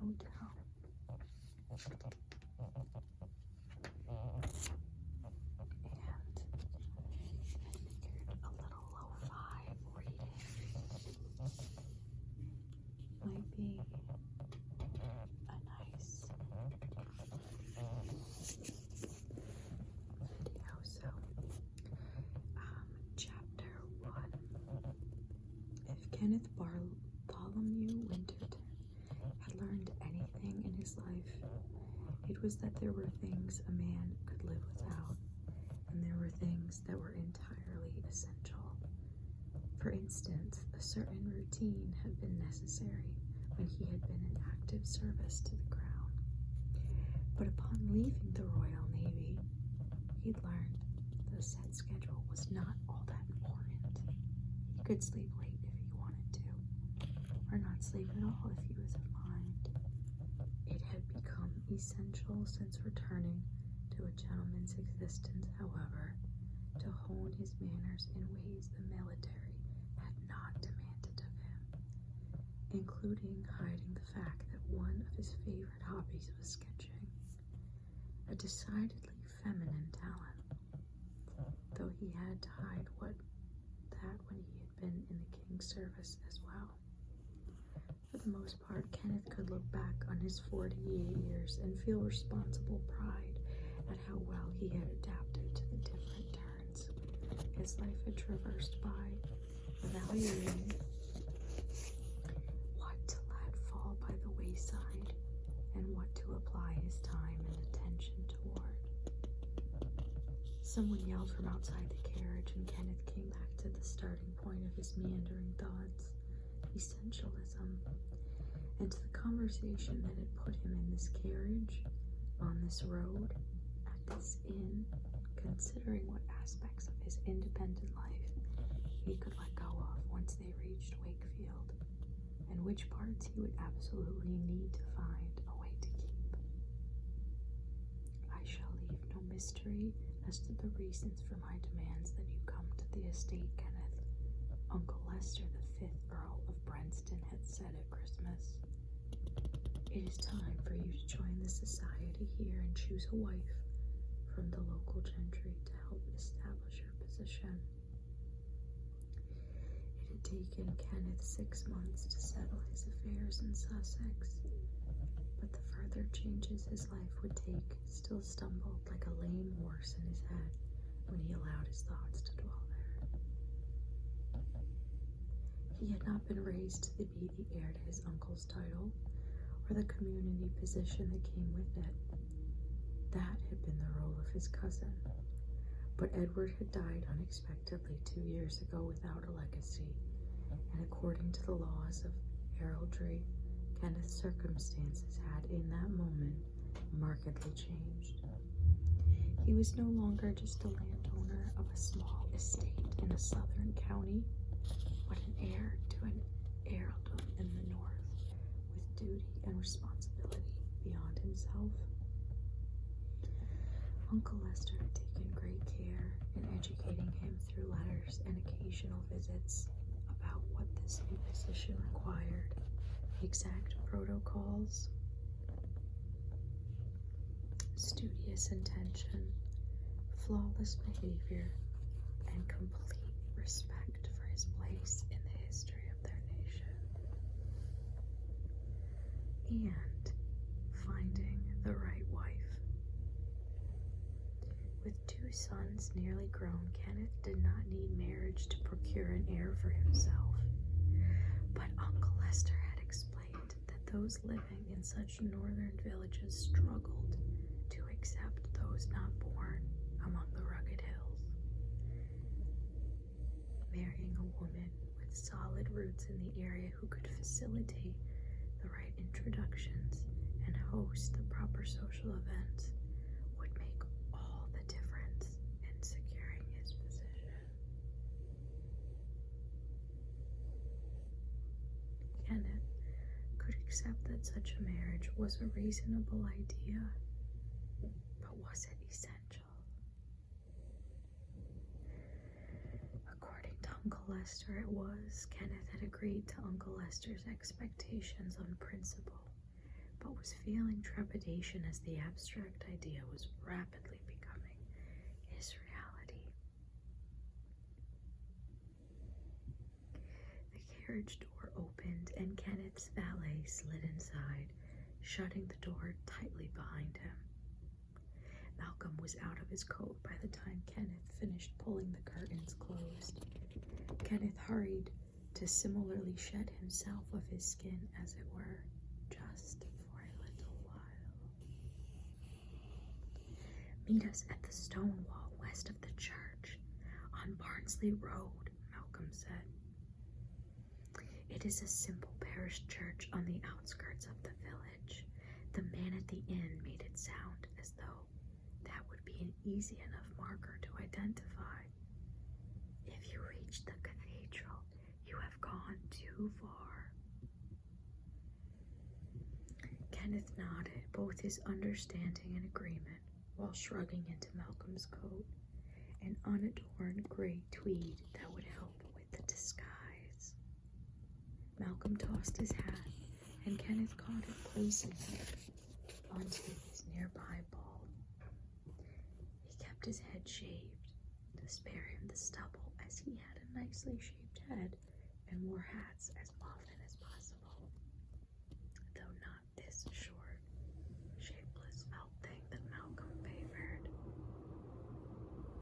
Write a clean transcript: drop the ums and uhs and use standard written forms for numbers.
hotel. And a little lo-fi reading might be a nice video. So, chapter 1. If Kenneth Bartholomew Winterton had learned anything in his life, it was that there were things a man could live without, and there were things that were entirely essential. For instance, a certain routine had been necessary when he had been in active service to the crown. But upon leaving the Royal Navy, he'd learned the set schedule was not all that important. He could sleep late if he wanted to, or not sleep at all if he was of mind. It had become essential since returning to a gentleman's existence, however, to hone his manners in ways the military had not demanded of him, including hiding the fact that one of his favorite hobbies was sketching, a decidedly feminine talent, though he had to hide that when he had been in the king's service as well. For the most part, Kenneth could look back on his 48 years and feel responsible pride at how well he had adapted to the different turns his life had traversed by, evaluating what to let fall by the wayside and what to apply his time and attention toward. Someone yelled from outside the carriage, and Kenneth came back to the starting point of his meandering thoughts, essentialism, and to the conversation that had put him in this carriage, on this road, at this inn, considering what aspects of his independent life he could let go of once they reached Wakefield, and which parts he would absolutely need to find a way to keep. I shall leave no mystery as to the reasons for my demands that you come to the estate, Kenneth, Uncle Lester, the 5th Earl of Brenston, had said at Christmas. It is time for you to join the society here and choose a wife from the local gentry to help establish her position. It had taken Kenneth 6 months to settle his affairs in Sussex, but the further changes his life would take still stumbled like a lame horse in his head when he allowed his thoughts to dwell there. He had not been raised to be the heir to his uncle's title, or the community position that came with it. That had been the role of his cousin. But Edward had died unexpectedly 2 years ago without a legacy, and according to the laws of heraldry, Kenneth's circumstances had in that moment markedly changed. He was no longer just a landowner of a small estate in a southern county, but an heir to an earldom in the north, with duty and responsibility beyond himself. Uncle Lester had taken great care in educating him through letters and occasional visits about what this new position required, exact protocols, studious intention, flawless behavior, and complete respect for his place in the history of their nation. And finding the right wife. With 2 sons nearly grown, Kenneth did not need marriage to procure an heir for himself. But Uncle Lester had explained that those living in such northern villages struggled to accept those not born among the rugged hills. Marrying a woman with solid roots in the area who could facilitate the right introductions and host the proper social events would make all the difference in securing his position. Kenneth could accept that such a marriage was a reasonable idea, but was it essential? According to Uncle Lester, it was. Kenneth had agreed to Uncle Lester's expectations on principle, but was feeling trepidation as the abstract idea was rapidly becoming his reality. The carriage door opened and Kenneth's valet slid inside, shutting the door tightly behind him. Malcolm was out of his coat by the time Kenneth finished pulling the curtains closed. Kenneth hurried to similarly shed himself of his skin, as it were, just for a little while. "Meet us at the stone wall west of the church, on Barnsley Road," Malcolm said. "It is a simple parish church on the outskirts of the village." The man at the inn made it sound as though that would be an easy enough marker to identify. "If you reach the cathedral, you have gone too far." Kenneth nodded, both his understanding and agreement, while shrugging into Malcolm's coat, an unadorned gray tweed that would help with the disguise. Malcolm tossed his hat, and Kenneth caught it placing it onto his nearby bald. He kept his head shaved to spare him the stubble, as he had a nicely shaped head and wore hats as often as possible, though not this short.